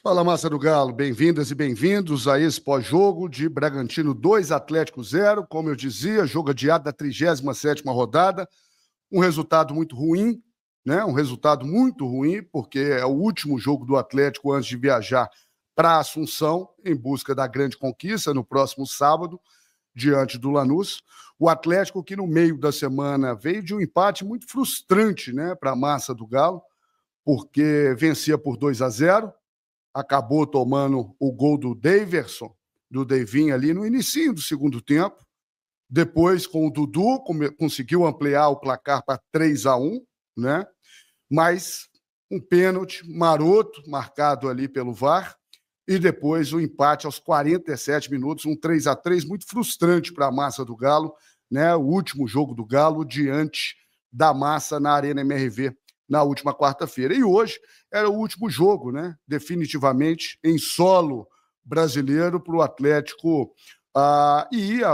Fala, massa do Galo, bem-vindas e bem-vindos a esse pós-jogo de Bragantino 2, Atlético 0. Como eu dizia, jogo adiado da 37ª rodada, um resultado muito ruim, né? Um resultado muito ruim, porque é o último jogo do Atlético antes de viajar para Assunção, em busca da grande conquista no próximo sábado, diante do Lanús. O Atlético que no meio da semana veio de um empate muito frustrante, né, para a massa do Galo, porque vencia por 2-0, acabou tomando o gol do Daverson, do Devinho ali no início do segundo tempo. Depois, com o Dudu, conseguiu ampliar o placar para 3-1, né? Mas um pênalti maroto, marcado ali pelo VAR, e depois o empate aos 47 minutos, um 3-3 muito frustrante para a massa do Galo, né? O último jogo do Galo diante da massa na Arena MRV na última quarta-feira. E hoje era o último jogo, né? Definitivamente em solo brasileiro para o Atlético e ir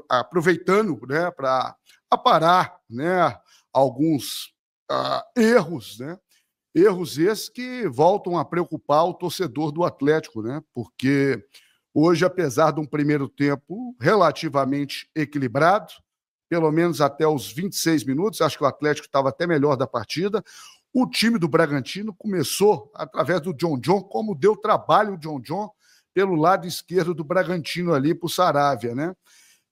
aproveitando, né, para aparar, né, alguns erros, né? Erros esses que voltam a preocupar o torcedor do Atlético, né? Porque hoje, apesar de um primeiro tempo relativamente equilibrado, pelo menos até os 26 minutos, acho que o Atlético estava até melhor da partida, o time do Bragantino começou através do John, como deu trabalho o John pelo lado esquerdo do Bragantino ali para o Saravia, né?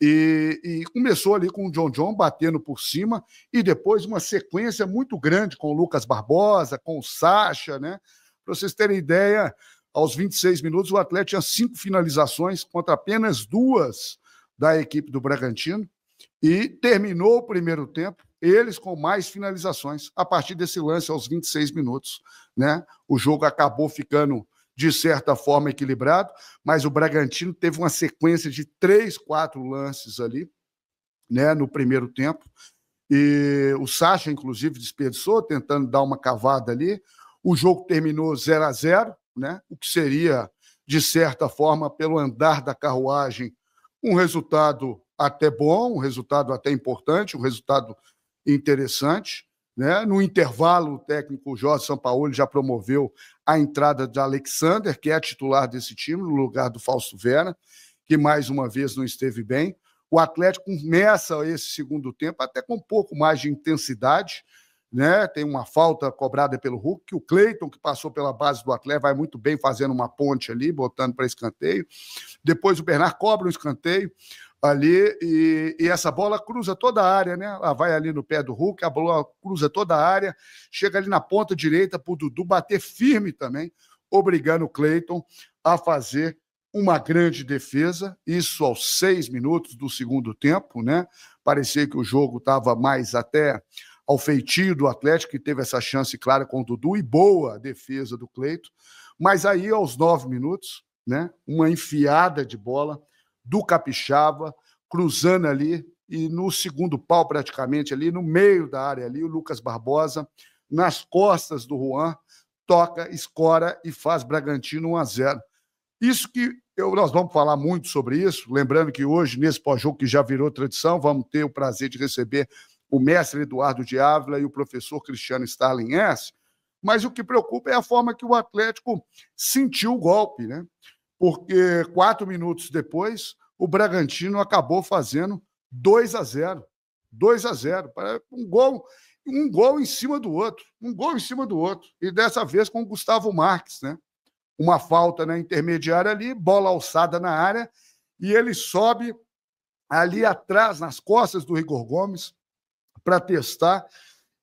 E começou ali com o John batendo por cima e depois uma sequência muito grande com o Lucas Barbosa, com o Sacha, né? Para vocês terem ideia, aos 26 minutos o Atlético tinha 5 finalizações contra apenas 2 da equipe do Bragantino e terminou o primeiro tempo eles com mais finalizações a partir desse lance aos 26 minutos, né? O jogo acabou ficando de certa forma equilibrado, mas o Bragantino teve uma sequência de 3, 4 lances ali, né, no primeiro tempo, e o Sacha, inclusive, desperdiçou, tentando dar uma cavada ali. O jogo terminou 0-0, né, o que seria, de certa forma, pelo andar da carruagem, um resultado até bom, um resultado até importante, um resultado interessante, né? No intervalo, o técnico Jorge Sampaoli já promoveu a entrada de Alexander, que é titular desse time, no lugar do Fausto Vera, que mais uma vez não esteve bem. O Atlético começa esse segundo tempo até com um pouco mais de intensidade, né? Tem uma falta cobrada pelo Hulk, que o Cleiton, que passou pela base do Atlético, vai muito bem fazendo uma ponte ali, botando para escanteio. Depois o Bernard cobra um escanteio ali e essa bola cruza toda a área, né? Ela vai ali no pé do Hulk, a bola cruza toda a área, chega ali na ponta direita para o Dudu bater firme também, obrigando o Cleiton a fazer uma grande defesa, isso aos 6 minutos do segundo tempo, né? Parecia que o jogo estava mais até ao feitio do Atlético, que teve essa chance clara com o Dudu, e boa defesa do Cleiton, mas aí aos 9 minutos, né? Uma enfiada de bola do Capixaba, cruzando ali, e no segundo pau praticamente ali, no meio da área ali, o Lucas Barbosa, nas costas do Juan, toca, escora e faz Bragantino 1-0. Isso que nós vamos falar muito sobre isso, lembrando que hoje, nesse pós-jogo que já virou tradição, vamos ter o prazer de receber o mestre Eduardo de Ávila e o professor Cristiano Starling S., mas o que preocupa é a forma que o Atlético sentiu o golpe, né? Porque 4 minutos depois, o Bragantino acabou fazendo 2-0. 2-0. Um gol em cima do outro. Um gol em cima do outro. E dessa vez com o Gustavo Marques, né? Uma falta na intermediária ali, bola alçada na área, e ele sobe ali atrás, nas costas do Igor Gomes, para testar,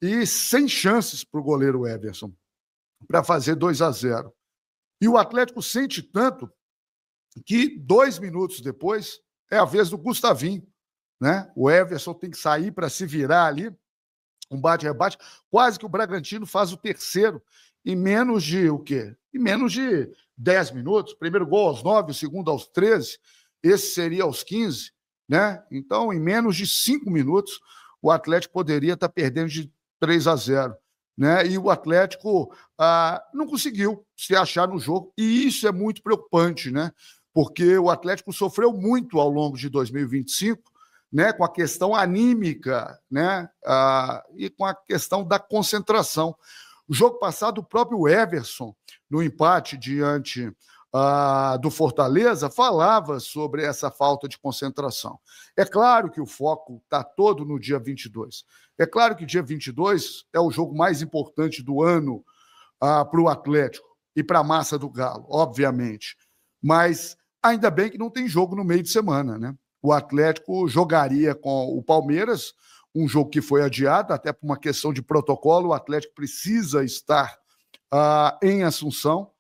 e sem chances para o goleiro Everson, para fazer 2-0. E o Atlético sente tanto que 2 minutos depois é a vez do Gustavinho, né? O Everson tem que sair para se virar ali, um bate-rebate, quase que o Bragantino faz o terceiro em menos de o quê? Em menos de 10 minutos. Primeiro gol aos 9, o segundo aos 13, esse seria aos 15, né? Então, em menos de 5 minutos, o Atlético poderia estar perdendo de 3-0. Né? E o Atlético não conseguiu se achar no jogo, e isso é muito preocupante, né? Porque o Atlético sofreu muito ao longo de 2025, né? Com a questão anímica, né? E com a questão da concentração. O jogo passado, o próprio Everson, no empate diante do Fortaleza, falava sobre essa falta de concentração. É claro que o foco está todo no dia 22. É claro que dia 22 é o jogo mais importante do ano para o Atlético e para a massa do Galo, obviamente. Mas ainda bem que não tem jogo no meio de semana, né? O Atlético jogaria com o Palmeiras, um jogo que foi adiado, até por uma questão de protocolo. O Atlético precisa estar em Assunção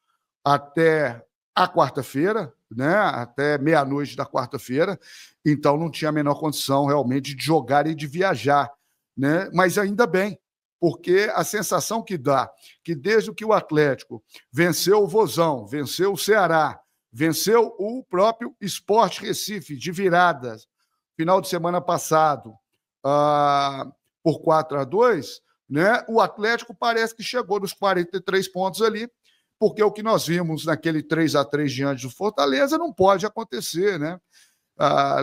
até a quarta-feira, né? Até meia-noite da quarta-feira. Então não tinha a menor condição realmente de jogar e de viajar, né? Mas ainda bem, porque a sensação que dá que desde que o Atlético venceu o Vozão, venceu o Ceará, venceu o próprio Sport Recife de viradas, final de semana passado, por 4-2, né? O Atlético parece que chegou nos 43 pontos ali, porque o que nós vimos naquele 3-3 diante do Fortaleza não pode acontecer, né?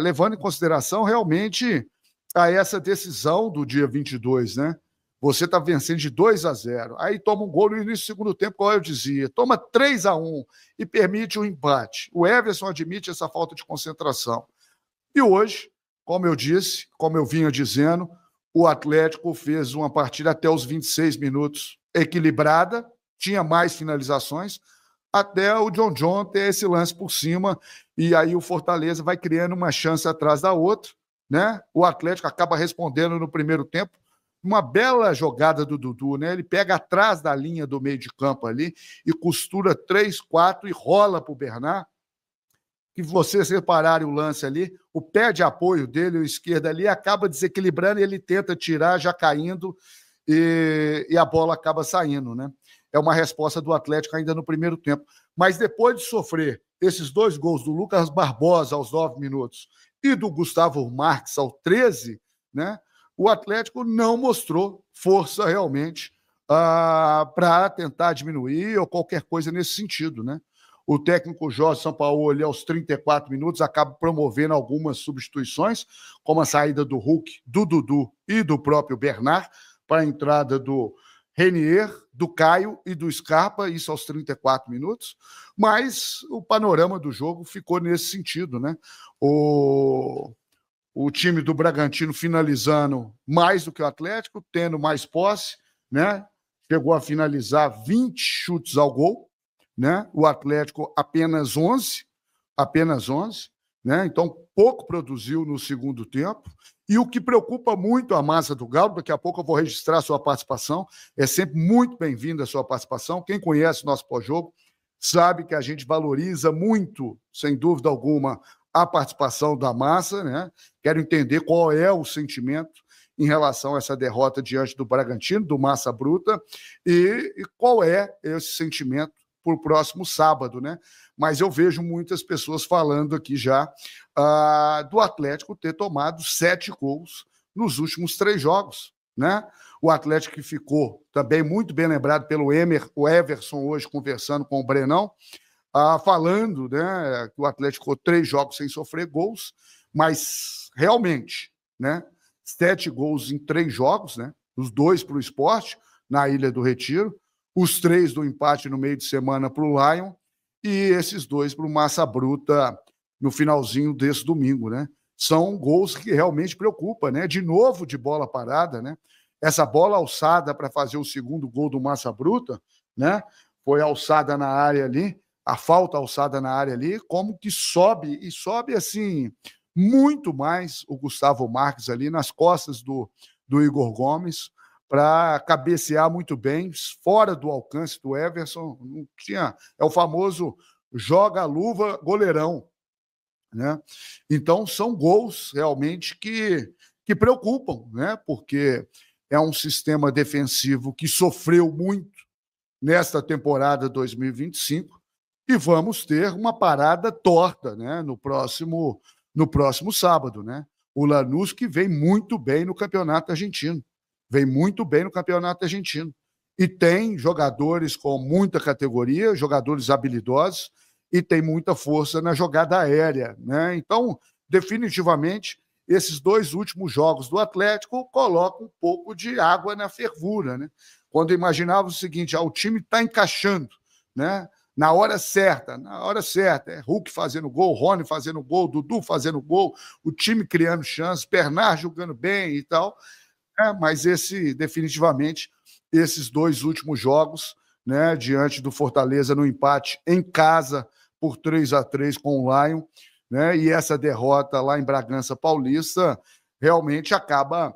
Levando em consideração realmente essa decisão do dia 22, né? Você está vencendo de 2-0, aí toma um gol no início do segundo tempo, como eu dizia, toma 3-1 e permite o empate. O Everson admite essa falta de concentração. E hoje, como eu disse, como eu vinha dizendo, o Atlético fez uma partida até os 26 minutos equilibrada, tinha mais finalizações, até o John ter esse lance por cima, e aí o Fortaleza vai criando uma chance atrás da outra, né? O Atlético acaba respondendo no primeiro tempo, uma bela jogada do Dudu, né? Ele pega atrás da linha do meio de campo ali e costura 3, 4 e rola para o Bernard. Que vocês repararem o lance ali, o pé de apoio dele, o esquerdo ali, acaba desequilibrando e ele tenta tirar, já caindo, e a bola acaba saindo, né? É uma resposta do Atlético ainda no primeiro tempo. Mas depois de sofrer esses 2 gols do Lucas Barbosa aos 9 minutos e do Gustavo Marques aos 13, né? O Atlético não mostrou força realmente para tentar diminuir ou qualquer coisa nesse sentido, né? O técnico Jorge Sampaoli, aos 34 minutos, acaba promovendo algumas substituições, como a saída do Hulk, do Dudu e do próprio Bernard, para a entrada do Renier, do Caio e do Scarpa, isso aos 34 minutos, mas o panorama do jogo ficou nesse sentido, né? O time do Bragantino finalizando mais do que o Atlético, tendo mais posse, né? Chegou a finalizar 20 chutes ao gol, né? O Atlético apenas 11, né? Então pouco produziu no segundo tempo. E o que preocupa muito a massa do Galo, daqui a pouco eu vou registrar a sua participação, é sempre muito bem-vinda a sua participação. Quem conhece o nosso pós-jogo sabe que a gente valoriza muito, sem dúvida alguma, a participação da massa, né? Quero entender qual é o sentimento em relação a essa derrota diante do Bragantino, do Massa Bruta, e qual é esse sentimento para o próximo sábado, né? Mas eu vejo muitas pessoas falando aqui já do Atlético ter tomado 7 gols nos últimos 3 jogos, né? O Atlético que ficou também muito bem lembrado pelo o Everson hoje conversando com o Brenão, falando, né, que o Atlético ficou 3 jogos sem sofrer gols, mas realmente, né, 7 gols em 3 jogos, né, os 2 para o Sport, na Ilha do Retiro, os 3 do empate no meio de semana para o Lion e esses 2 para o Massa Bruta no finalzinho desse domingo, né? São gols que realmente preocupam, né? De novo de bola parada, né? Essa bola alçada para fazer o segundo gol do Massa Bruta, né? Foi alçada na área ali, a falta alçada na área ali, como que sobe, e sobe assim, muito mais o Gustavo Marques ali nas costas do Igor Gomes, para cabecear muito bem, fora do alcance do Everson, não tinha, é o famoso joga a luva goleirão, né? Então são gols realmente que preocupam, né? Porque é um sistema defensivo que sofreu muito nesta temporada 2025 e vamos ter uma parada torta, né? No próximo sábado, né? O Lanús que vem muito bem no Campeonato Argentino. E tem jogadores com muita categoria, jogadores habilidosos, e tem muita força na jogada aérea, né? Então, definitivamente, esses 2 últimos jogos do Atlético colocam um pouco de água na fervura, né? quando eu imaginava o seguinte, o time está encaixando, né? Na hora certa, é Hulk fazendo gol, Rony fazendo gol, Dudu fazendo gol, o time criando chances, Bernard jogando bem e tal, mas definitivamente, esses 2 últimos jogos, né, diante do Fortaleza no empate em casa por 3-3 com o Lion, né, e essa derrota lá em Bragança Paulista realmente acaba